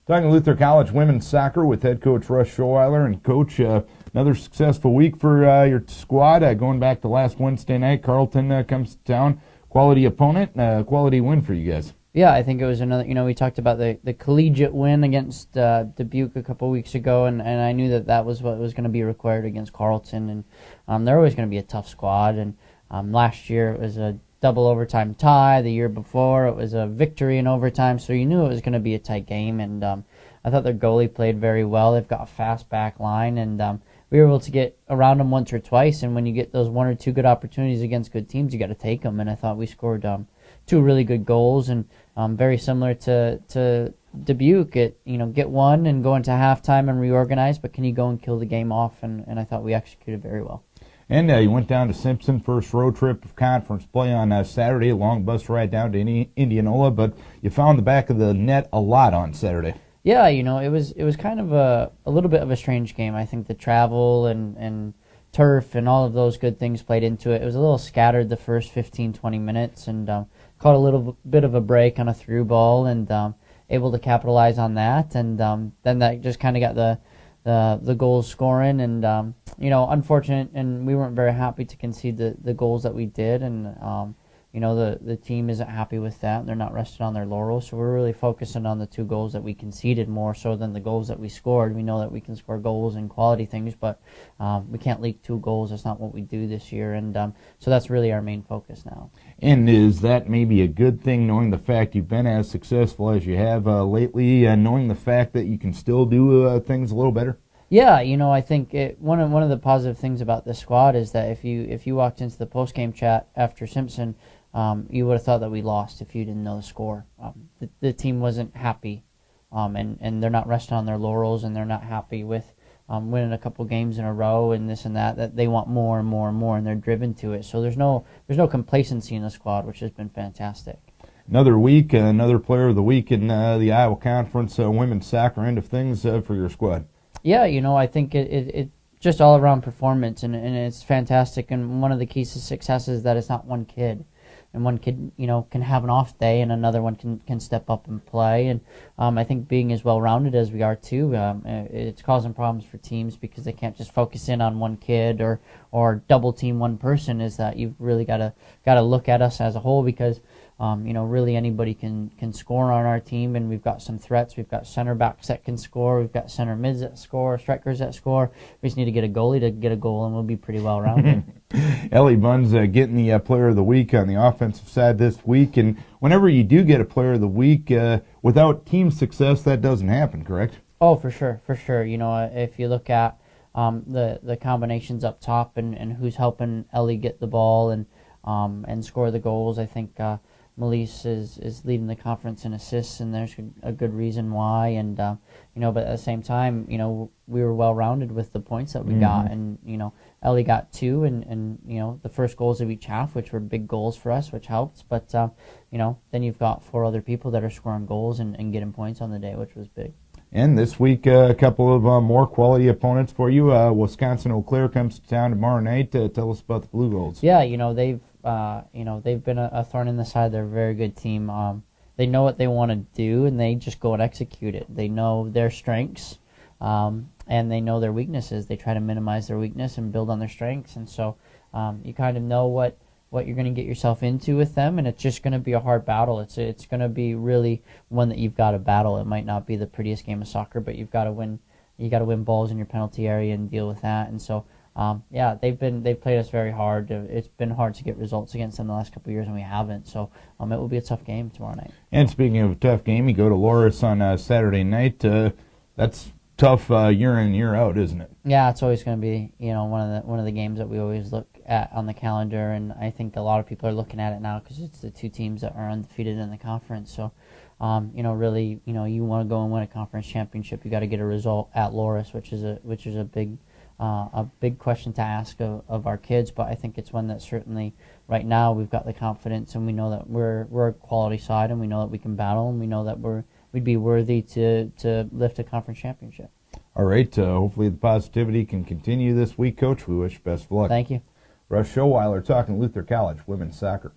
Talking Luther College women's soccer with head coach Russ Schoweiler. And coach, another successful week for your squad. Going back to last Wednesday night, Carleton comes to town. Quality opponent, quality win for you guys. Yeah, I think it was another, we talked about the collegiate win against Dubuque a couple weeks ago, and I knew that was what was going to be required against Carleton. And they're always going to be a tough squad. And last year it was a double overtime tie. The year before it was a victory in overtime, so you knew it was going to be a tight game. And I thought their goalie played very well. They've got a fast back line, and we were able to get around them once or twice. And when you get those one or two good opportunities against good teams, you got to take them. And I thought we scored two really good goals, and very similar to Dubuque. Get one and go into halftime and reorganize, but can you go and kill the game off? And I thought we executed very well. And you went down to Simpson, first road trip of conference play on Saturday, a long bus ride down to Indianola, but you found the back of the net a lot on Saturday. Yeah, it was kind of a little bit of a strange game. I think the travel and turf and all of those good things played into it. It was a little scattered the first 15, 20 minutes, and caught a little bit of a break on a through ball, and able to capitalize on that. And then that just kind of got the goals scoring, and unfortunate, and we weren't very happy to concede the goals that we did, and the team isn't happy with that. They're not rested on their laurels, so we're really focusing on the two goals that we conceded more so than the goals that we scored. We know that we can score goals and quality things, but we can't leak two goals. That's not what we do this year, and so that's really our main focus now. And is that maybe a good thing, knowing the fact you've been as successful as you have lately, and knowing the fact that you can still do things a little better? Yeah, I think one of the positive things about this squad is that if you walked into the post-game chat after Simpson, you would have thought that we lost if you didn't know the score. The team wasn't happy, and they're not resting on their laurels, and they're not happy with winning a couple games in a row and this and that they want more and more and more, and they're driven to it. So there's no complacency in the squad, which has been fantastic. Another week, another player of the week in the Iowa Conference women's soccer end of things for your squad. Yeah, I think it just all-around performance, and it's fantastic. And one of the keys to success is that it's not one kid. And one kid, can have an off day, and another one can step up and play. And I think being as well-rounded as we are too, it's causing problems for teams because they can't just focus in on one kid or double team one person. Is that you've really got to look at us as a whole, because really anybody can score on our team, and we've got some threats. We've got center backs that can score. We've got center mids that score, strikers that score. We just need to get a goalie to get a goal, and we'll be pretty well-rounded. Ellie Bunn's getting the Player of the Week on the offensive side this week, and whenever you do get a Player of the Week, without team success, that doesn't happen, correct? Oh, for sure. If you look at the combinations up top and who's helping Ellie get the ball and score the goals, I think Melise is leading the conference in assists, and there's a good reason why. And but at the same time, we were well-rounded with the points that we got, and Ellie got 2, and the first goals of each half, which were big goals for us, which helped. But then you've got 4 other people that are scoring goals and getting points on the day, which was big. And this week, a couple of more quality opponents for you. Wisconsin Eau Claire comes to town tomorrow night. Tell us about the Blue Golds. Yeah, they've been a thorn in the side. They're a very good team. They know what they want to do, and they just go and execute it. They know their strengths, and they know their weaknesses. They try to minimize their weakness and build on their strengths. And so you kind of know what you're going to get yourself into with them, and it's just going to be a hard battle. It's going to be really one that you've got to battle. It might not be the prettiest game of soccer, but you've got to win. You got to win balls in your penalty area and deal with that. And so they've played us very hard. It's been hard to get results against them the last couple of years, and we haven't. So it will be a tough game tomorrow night. And speaking of a tough game, you go to Loris on Saturday night. That's tough year in, year out, isn't it? Yeah, it's always going to be one of the games that we always look at on the calendar, and I think a lot of people are looking at it now because it's the two teams that are undefeated in the conference. So, really, you want to go and win a conference championship, you got to get a result at Loris, which is a big question to ask of our kids. But I think it's one that certainly right now we've got the confidence, and we know that we're a quality side, and we know that we can battle, and we know that we'd be worthy to lift a conference championship. All right. Hopefully the positivity can continue this week, Coach. We wish you best of luck. Thank you. Russ Schoweiler talking Luther College women's soccer.